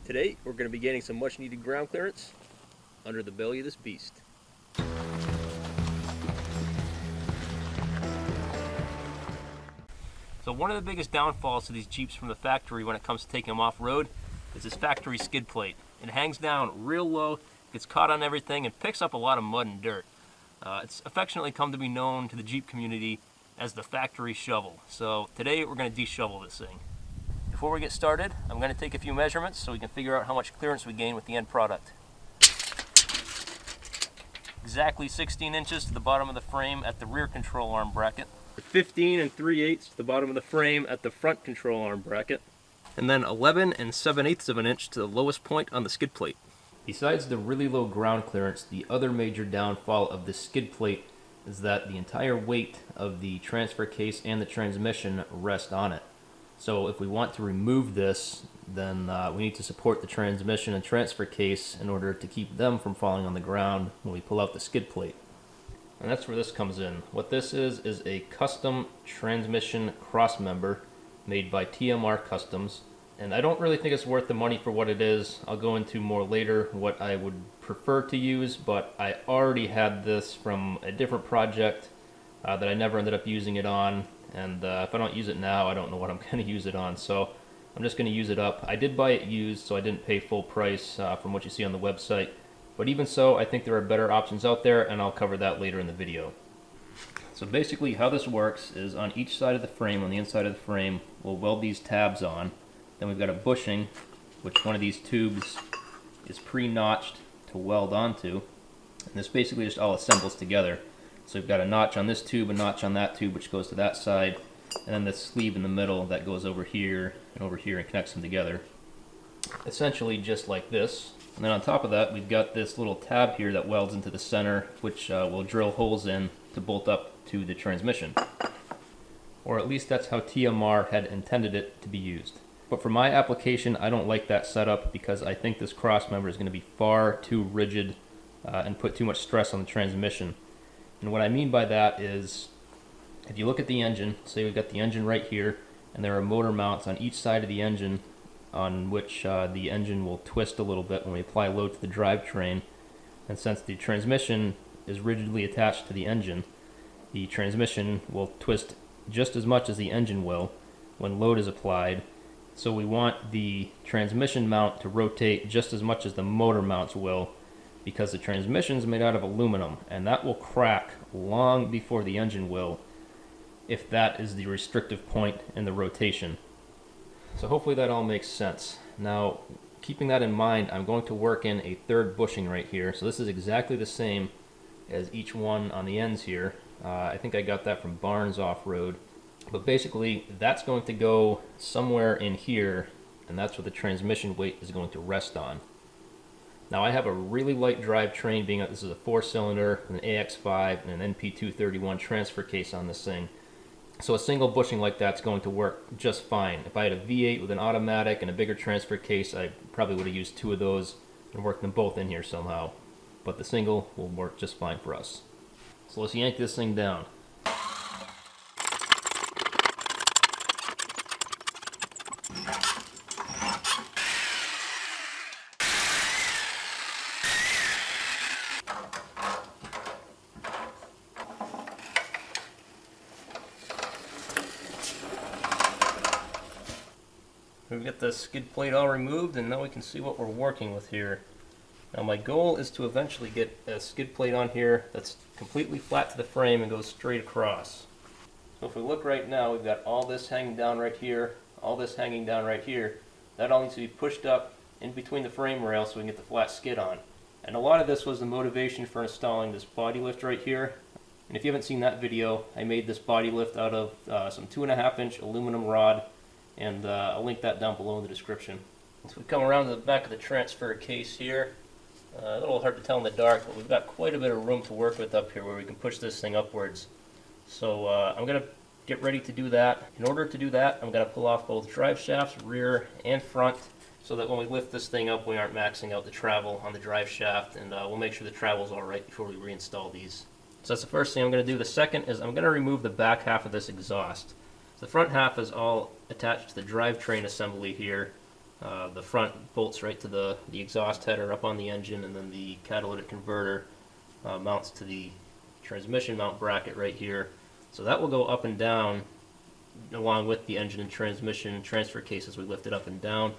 Today we're going to be getting some much needed ground clearance under the belly of this beast. So one of the biggest downfalls to these Jeeps from the factory when it comes to taking them off-road is this factory skid plate. It hangs down real low, gets caught on everything, and picks up a lot of mud and dirt. It's affectionately come to be known to the Jeep community as the factory shovel. So today we're going to de-shovel this thing. Before we get started, I'm going to take a few measurements so we can figure out how much clearance we gain with the end product. Exactly 16 inches to the bottom of the frame at the rear control arm bracket. 15 3/8 to the bottom of the frame at the front control arm bracket. And then 11 7/8 of an inch to the lowest point on the skid plate. Besides the really low ground clearance, the other major downfall of this skid plate is that the entire weight of the transfer case and the transmission rest on it. So if we want to remove this, then we need to support the transmission and transfer case in order to keep them from falling on the ground when we pull out the skid plate. And that's where this comes in. What this is a custom transmission cross member made by TMR Customs. And I don't really think it's worth the money for what it is. I'll go into more later what I would prefer to use, but I already had this from a different project that I never ended up using it on. And if I don't use it now, I don't know what I'm going to use it on. So I'm just going to use it up. I did buy it used, so I didn't pay full price from what you see on the website. But even so, I think there are better options out there, and I'll cover that later in the video. So basically how this works is on each side of the frame, on the inside of the frame, we'll weld these tabs on. Then we've got a bushing, which one of these tubes is pre-notched to weld onto. And this basically just all assembles together. So we've got a notch on this tube, a notch on that tube, which goes to that side, and then this sleeve in the middle that goes over here and connects them together. Essentially just like this. And then on top of that, we've got this little tab here that welds into the center, which we'll drill holes in to bolt up to the transmission. Or at least that's how TMR had intended it to be used. But for my application, I don't like that setup because I think this cross member is going to be far too rigid and put too much stress on the transmission. And what I mean by that is, if you look at the engine, say we've got the engine right here, and there are motor mounts on each side of the engine on which the engine will twist a little bit when we apply load to the drivetrain. And since the transmission is rigidly attached to the engine, the transmission will twist just as much as the engine will when load is applied. So we want the transmission mount to rotate just as much as the motor mounts will, because the transmission is made out of aluminum, and that will crack long before the engine will, if that is the restrictive point in the rotation. So hopefully that all makes sense. Now, keeping that in mind, I'm going to work in a third bushing right here. So this is exactly the same as each one on the ends here. I think I got that from Barnes Off-Road. But basically, that's going to go somewhere in here, and that's what the transmission weight is going to rest on. Now I have a really light drivetrain, being that this is a 4-cylinder, an AX5, and an NP231 transfer case on this thing. So a single bushing like that's going to work just fine. If I had a V8 with an automatic and a bigger transfer case, I probably would have used 2 of those and worked them both in here somehow. But the single will work just fine for us. So let's yank this thing down. We've got the skid plate all removed, and now we can see what we're working with here. Now my goal is to eventually get a skid plate on here that's completely flat to the frame and goes straight across. So if we look right now, we've got all this hanging down right here, all this hanging down right here. That all needs to be pushed up in between the frame rails so we can get the flat skid on. And a lot of this was the motivation for installing this body lift right here. And if you haven't seen that video, I made this body lift out of some 2.5-inch aluminum rod, and I'll link that down below in the description. So we come around to the back of the transfer case here. A little hard to tell in the dark, but we've got quite a bit of room to work with up here where we can push this thing upwards. So I'm going to get ready to do that. In order to do that, I'm going to pull off both drive shafts, rear and front, so that when we lift this thing up, we aren't maxing out the travel on the drive shaft, and we'll make sure the travel's all right before we reinstall these. So that's the first thing I'm going to do. The second is I'm going to remove the back half of this exhaust. The front half is all attached to the drivetrain assembly here, The front bolts right to the exhaust header up on the engine, and then the catalytic converter mounts to the transmission mount bracket right here. So that will go up and down along with the engine and transmission transfer case as we lift it up and down.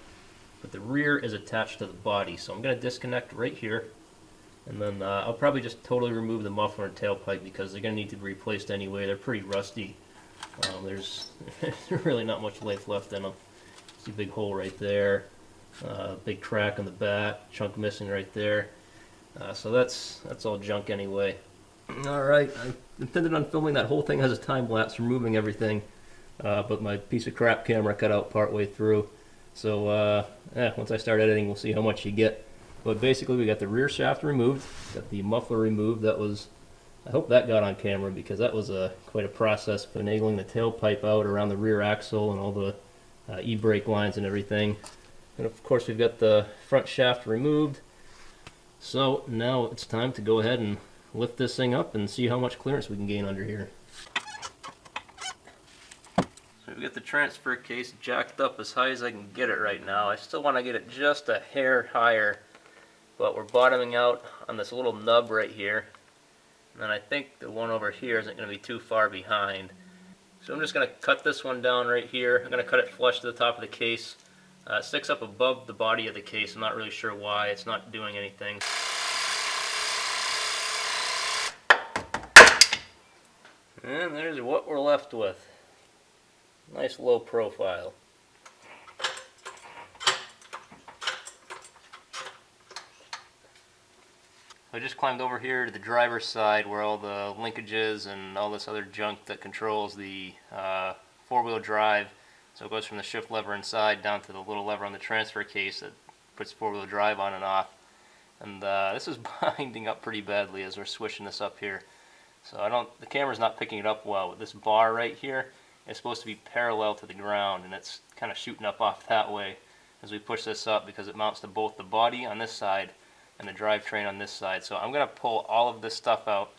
But the rear is attached to the body, so I'm going to disconnect right here, and then I'll probably just totally remove the muffler and tailpipe because they're going to need to be replaced anyway. They're pretty rusty. There's really not much life left in them. See a big hole right there, big crack on the back, chunk missing right there. So that's all junk anyway. Alright, I intended on filming that whole thing as a time lapse, removing everything, but my piece of crap camera cut out partway through. So once I start editing, we'll see how much you get. But basically, we got the rear shaft removed, got the muffler removed. That was, I hope that got on camera because that was quite a process, finagling the tailpipe out around the rear axle and all the e-brake lines and everything. And of course, we've got the front shaft removed. So now it's time to go ahead and lift this thing up and see how much clearance we can gain under here. So we've got the transfer case jacked up as high as I can get it right now. I still want to get it just a hair higher, but we're bottoming out on this little nub right here. And then I think the one over here isn't going to be too far behind. So I'm just going to cut this one down right here. I'm going to cut it flush to the top of the case. It sticks up above the body of the case. I'm not really sure why. It's not doing anything. And there's what we're left with. Nice low profile. I just climbed over here to the driver's side where all the linkages and all this other junk that controls the four-wheel drive. So it goes from the shift lever inside down to the little lever on the transfer case that puts four-wheel drive on and off. And this is binding up pretty badly as we're swishing this up here. So the camera's not picking it up well. This bar right here is supposed to be parallel to the ground, and it's kind of shooting up off that way as we push this up because it mounts to both the body on this side and the drivetrain on this side. So I'm going to pull all of this stuff out,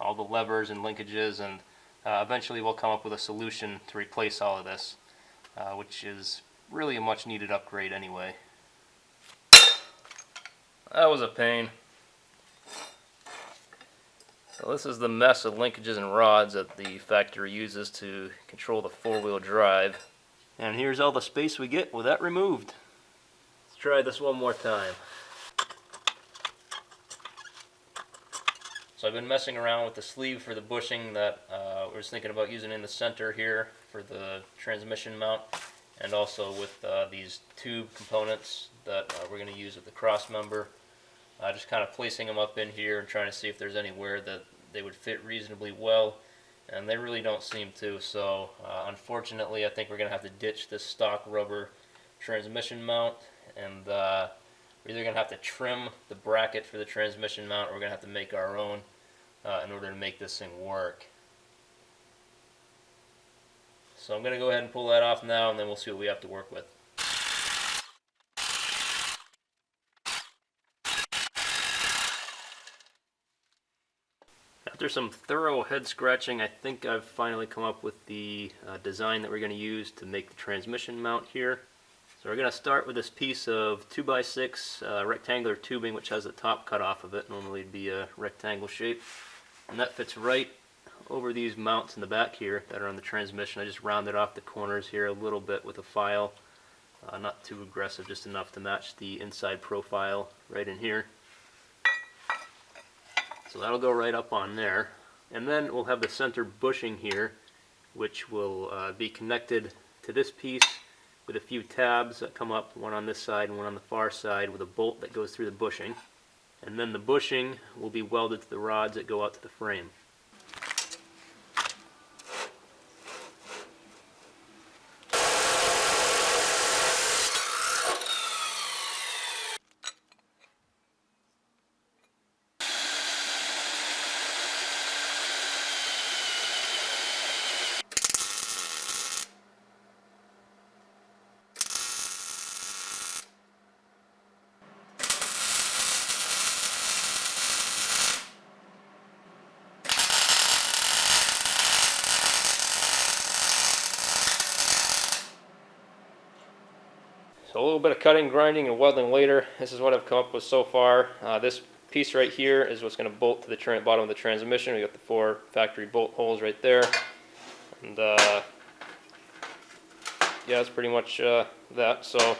all the levers and linkages, and eventually we'll come up with a solution to replace all of this, which is really a much needed upgrade anyway. That was a pain. So this is the mess of linkages and rods that the factory uses to control the four-wheel drive. And here's all the space we get with that removed. Let's try this one more time. So I've been messing around with the sleeve for the bushing that I was thinking about using in the center here for the transmission mount, and also with these tube components that we're going to use with the cross member. Just kind of placing them up in here and trying to see if there's anywhere that they would fit reasonably well, and they really don't seem to. So unfortunately, I think we're going to have to ditch this stock rubber transmission mount, and we're either going to have to trim the bracket for the transmission mount, or we're going to have to make our own in order to make this thing work. So I'm going to go ahead and pull that off now, and then we'll see what we have to work with. After some thorough head scratching, I think I've finally come up with the design that we're going to use to make the transmission mount here. So we're going to start with this piece of 2x6 rectangular tubing, which has the top cut off of it. Normally it'd be a rectangle shape. And that fits right over these mounts in the back here that are on the transmission. I just rounded off the corners here a little bit with a file. Not too aggressive, just enough to match the inside profile right in here. So that'll go right up on there. And then we'll have the center bushing here, which will be connected to this piece with a few tabs that come up, one on this side and one on the far side, with a bolt that goes through the bushing. And then the bushing will be welded to the rods that go out to the frame. little bit of cutting, grinding, and welding later. This is what I've come up with so far. This piece right here is what's going to bolt to the bottom of the transmission. We got the 4 factory bolt holes right there. And yeah, that's pretty much that. So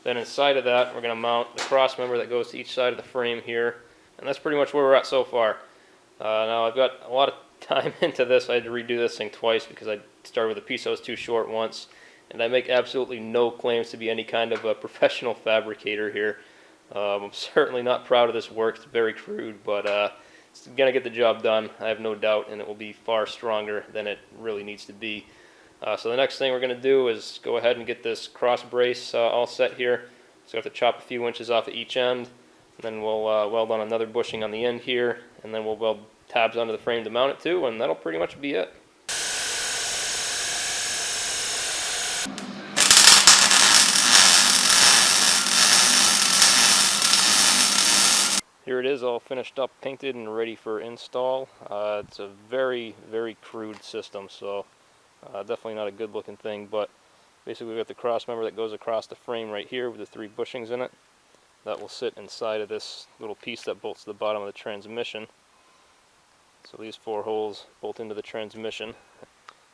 then inside of that, we're going to mount the cross member that goes to each side of the frame here. And that's pretty much where we're at so far. Now I've got a lot of time into this. I had to redo this thing twice because I started with a piece that was too short once. And I make absolutely no claims to be any kind of a professional fabricator here. I'm certainly not proud of this work. It's very crude, but it's going to get the job done, I have no doubt, and it will be far stronger than it really needs to be. So the next thing we're going to do is go ahead and get this cross brace all set here. So we have to chop a few inches off at each end, and then we'll weld on another bushing on the end here, and then we'll weld tabs onto the frame to mount it to, and that'll pretty much be it. Here it is, all finished up, painted, and ready for install. It's a very, very crude system, so definitely not a good looking thing, but basically we've got the cross member that goes across the frame right here with the 3 bushings in it. That will sit inside of this little piece that bolts to the bottom of the transmission. So these 4 holes bolt into the transmission.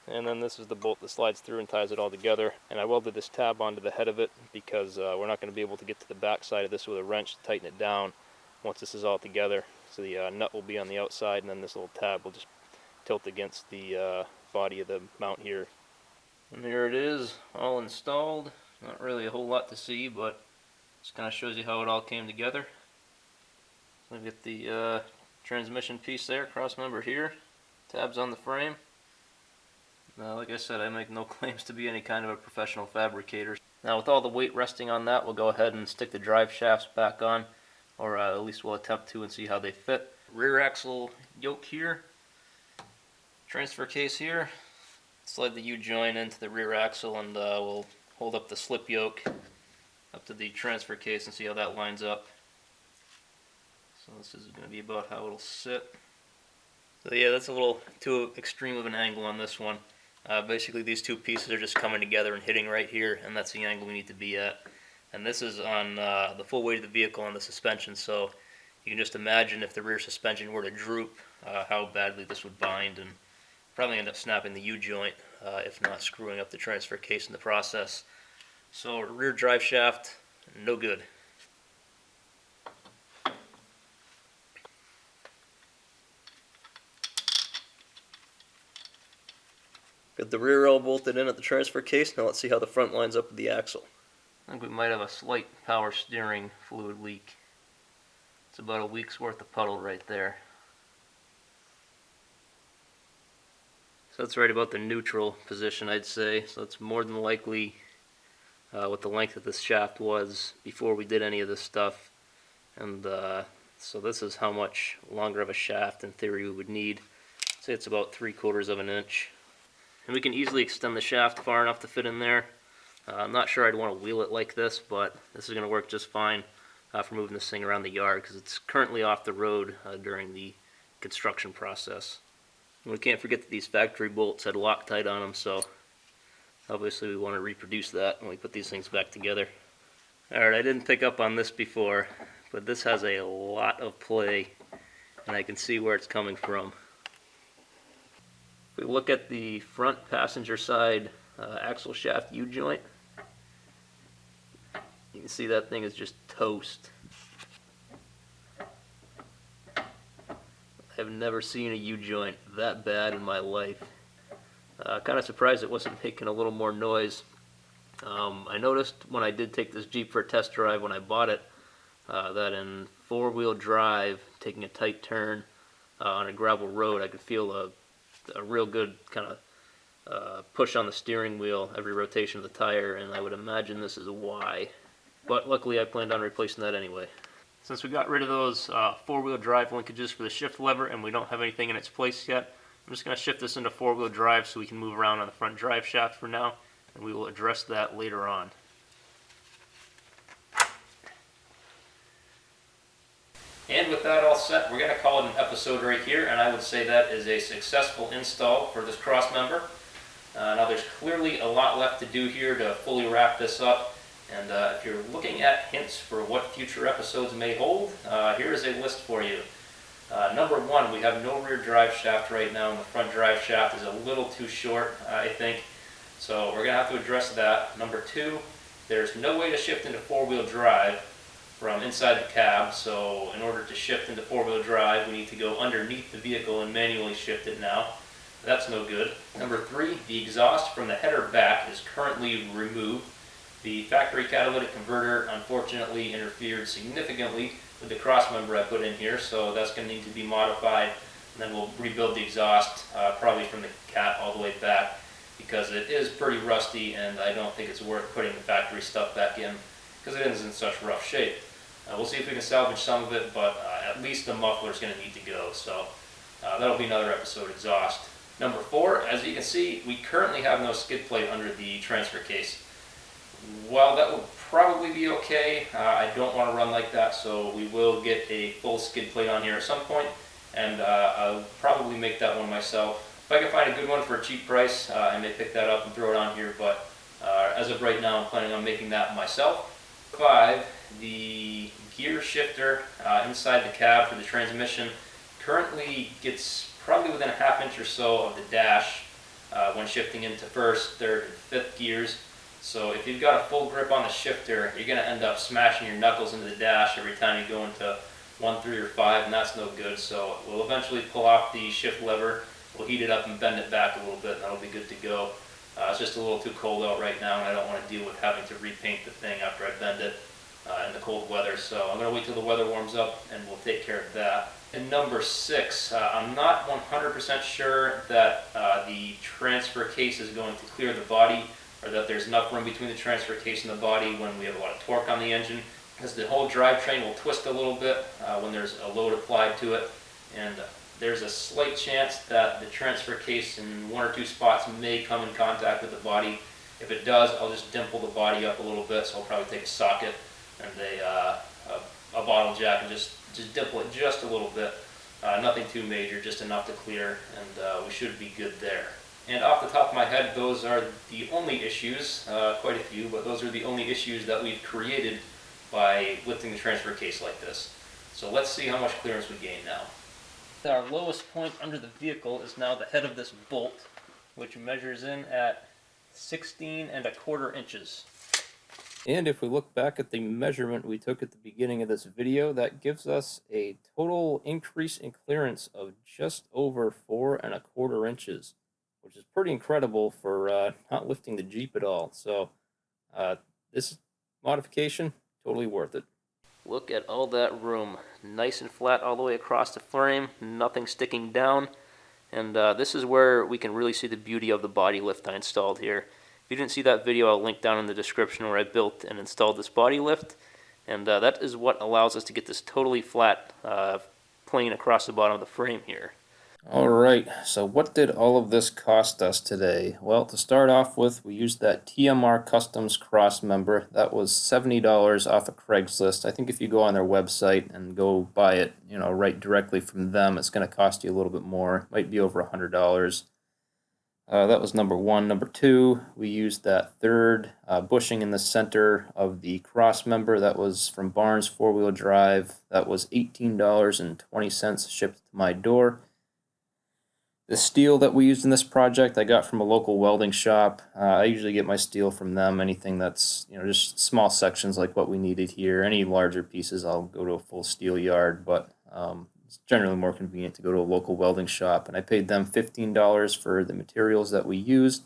And then this is the bolt that slides through and ties it all together. And I welded this tab onto the head of it because we're not going to be able to get to the back side of this with a wrench to tighten it down once this is all together. So the nut will be on the outside, and then this little tab will just tilt against the body of the mount here. And there it is, all installed. Not really a whole lot to see, but just kind of shows you how it all came together. So we get the transmission piece there, cross member here, tabs on the frame. Now, like I said, I make no claims to be any kind of a professional fabricator. Now, with all the weight resting on that, we'll go ahead and stick the drive shafts back on, or at least we'll attempt to and see how they fit. Rear axle yoke here, transfer case here. Slide the U-joint into the rear axle, and we'll hold up the slip yoke up to the transfer case and see how that lines up. So this is going to be about how it'll sit. So yeah, that's a little too extreme of an angle on this one. Basically these 2 pieces are just coming together and hitting right here, and that's the angle we need to be at. And this is on the full weight of the vehicle on the suspension, so you can just imagine if the rear suspension were to droop, how badly this would bind, and probably end up snapping the U-joint, if not screwing up the transfer case in the process. So rear drive shaft, no good. Got the rear rail bolted in at the transfer case. Now let's see how the front lines up with the axle. I think we might have a slight power steering fluid leak. It's about a week's worth of puddle right there. So that's right about the neutral position, I'd say. So that's more than likely what the length of this shaft was before we did any of this stuff. And so this is how much longer of a shaft in theory we would need. I'd say it's about 3/4 of an inch. And we can easily extend the shaft far enough to fit in there. I'm not sure I'd want to wheel it like this, but this is going to work just fine for moving this thing around the yard because it's currently off the road during the construction process. And we can't forget that these factory bolts had Loctite on them, so obviously we want to reproduce that when we put these things back together. Alright, I didn't pick up on this before, but this has a lot of play, and I can see where it's coming from. If we look at the front passenger side axle shaft U-joint, you can see that thing is just toast. I've never seen a U-joint that bad in my life. Kind of surprised it wasn't making a little more noise. I noticed when I did take this Jeep for a test drive when I bought it, that in 4-wheel drive, taking a tight turn on a gravel road, I could feel a real good kind of push on the steering wheel every rotation of the tire, and I would imagine this is why. But luckily I planned on replacing that anyway. Since we got rid of those 4-wheel drive linkages for the shift lever and we don't have anything in its place yet, I'm just going to shift this into 4-wheel drive so we can move around on the front drive shaft for now, and we will address that later on. And with that all set, we're going to call it an episode right here, and I would say that is a successful install for this cross member. Now there's clearly a lot left to do here to fully wrap this up. And if you're looking at hints for what future episodes may hold, here is a list for you. Number one, we have no rear drive shaft right now, and the front drive shaft is a little too short, I think. So we're going to have to address that. Number two, there's no way to shift into four-wheel drive from inside the cab, so in order to shift into four-wheel drive, we need to go underneath the vehicle and manually shift it now. That's no good. Number three, the exhaust from the header back is currently removed. The factory catalytic converter unfortunately interfered significantly with the cross member I put in here, so that's going to need to be modified, and then we'll rebuild the exhaust probably from the cat all the way back, because it is pretty rusty and I don't think it's worth putting the factory stuff back in because it is in such rough shape. We'll see if we can salvage some of it, but at least the muffler is going to need to go, so that'll be another episode exhaust. Number four, as you can see, we currently have no skid plate under the transfer case. While that will probably be okay, I don't want to run like that, so we will get a full skid plate on here at some point, and I'll probably make that one myself. If I can find a good one for a cheap price, I may pick that up and throw it on here, but as of right now, I'm planning on making that myself. 5, the gear shifter inside the cab for the transmission currently gets probably within a ½ inch or so of the dash when shifting into first, third, and fifth gears. So if you've got a full grip on the shifter, you're going to end up smashing your knuckles into the dash every time you go into 1, 3, or 5, and that's no good. So we'll eventually pull off the shift lever, we'll heat it up and bend it back a little bit, and that'll be good to go. It's just a little too cold out right now, and I don't want to deal with having to repaint the thing after I bend it in the cold weather. So I'm going to wait till the weather warms up, and we'll take care of that. And number 6, I'm not 100% sure that the transfer case is going to clear the body, or that there's enough room between the transfer case and the body when we have a lot of torque on the engine, because the whole drivetrain will twist a little bit when there's a load applied to it, and there's a slight chance that the transfer case in 1 or 2 spots may come in contact with the body. If it does, I'll just dimple the body up a little bit, so I'll probably take a socket and a bottle jack and just dimple it just a little bit. Nothing too major, just enough to clear, and we should be good there. And off the top of my head, those are the only issues, quite a few, but those are the only issues that we've created by lifting the transfer case like this. So let's see how much clearance we gain now. Our lowest point under the vehicle is now the head of this bolt, which measures in at 16¼ inches. And if we look back at the measurement we took at the beginning of this video, that gives us a total increase in clearance of just over 4¼ inches, which is pretty incredible for not lifting the Jeep at all. So this modification, totally worth it. Look at all that room, nice and flat all the way across the frame, nothing sticking down, and this is where we can really see the beauty of the body lift I installed here. If you didn't see that video, I'll link down in the description where I built and installed this body lift, and that is what allows us to get this totally flat plane across the bottom of the frame here. Alright, so what did all of this cost us today? Well, to start off with, we used that TMR Customs cross member. That was $70 off of Craigslist. I think if you go on their website and go buy it, right directly from them, it's going to cost you a little bit more. Might be over $100. That was number 1. Number 2, we used that third bushing in the center of the cross member. That was from Barnes 4-wheel drive. That was $18.20 shipped to my door. The steel that we used in this project I got from a local welding shop. I usually get my steel from them. Anything that's just small sections like what we needed here. Any larger pieces I'll go to a full steel yard, but it's generally more convenient to go to a local welding shop. And I paid them $15 for the materials that we used.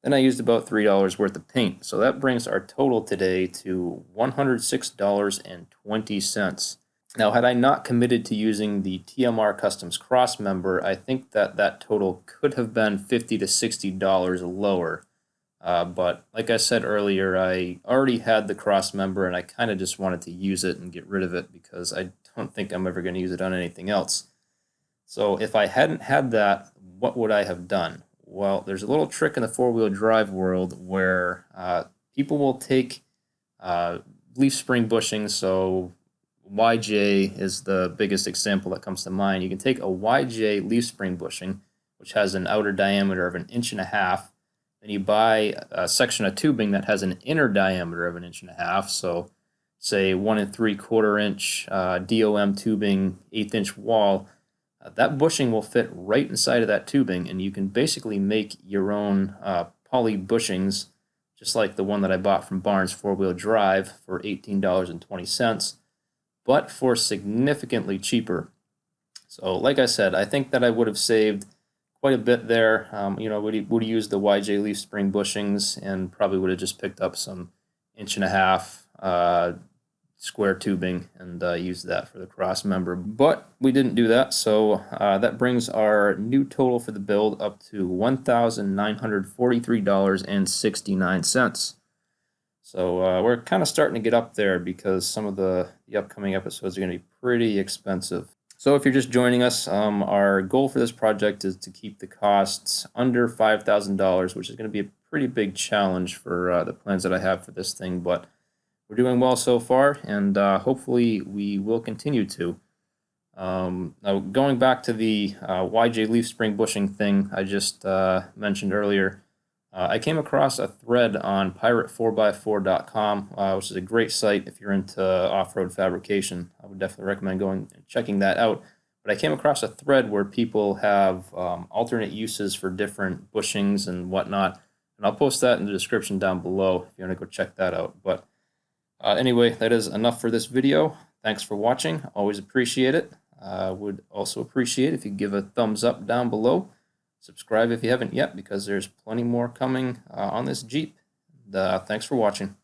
Then I used about $3 worth of paint. So that brings our total today to $106.20. Now, had I not committed to using the TMR Customs cross member, I think that total could have been $50 to $60 lower. But like I said earlier, I already had the cross member and I kind of just wanted to use it and get rid of it because I don't think I'm ever going to use it on anything else. So if I hadn't had that, what would I have done? Well, there's a little trick in the 4-wheel drive world where people will take leaf spring bushings, so YJ is the biggest example that comes to mind. You can take a YJ leaf spring bushing, which has an outer diameter of 1.5 inches, Then you buy a section of tubing that has an inner diameter of 1.5 inches. So say 1 3/4 inch DOM tubing, 1/8 inch wall. That bushing will fit right inside of that tubing, and you can basically make your own poly bushings, just like the one that I bought from Barnes 4-wheel drive for $18.20, but for significantly cheaper. So like I said, I think that I would have saved quite a bit there. Would have used the YJ leaf spring bushings and probably would have just picked up some 1.5 inch square tubing and used that for the cross member. But we didn't do that, so that brings our new total for the build up to $1,943.69. So we're kind of starting to get up there because some of the upcoming episodes are going to be pretty expensive. So if you're just joining us, our goal for this project is to keep the costs under $5,000, which is going to be a pretty big challenge for the plans that I have for this thing, but we're doing well so far, and hopefully we will continue to. Now, going back to the YJ leaf spring bushing thing I just mentioned earlier, I came across a thread on pirate4x4.com, which is a great site if you're into off-road fabrication. I would definitely recommend going and checking that out. But I came across a thread where people have alternate uses for different bushings and whatnot, and I'll post that in the description down below if you want to go check that out. But anyway, that is enough for this video. Thanks for watching. Always appreciate it. Would also appreciate if you give a thumbs up down below. Subscribe if you haven't yet, because there's plenty more coming on this Jeep. Thanks for watching.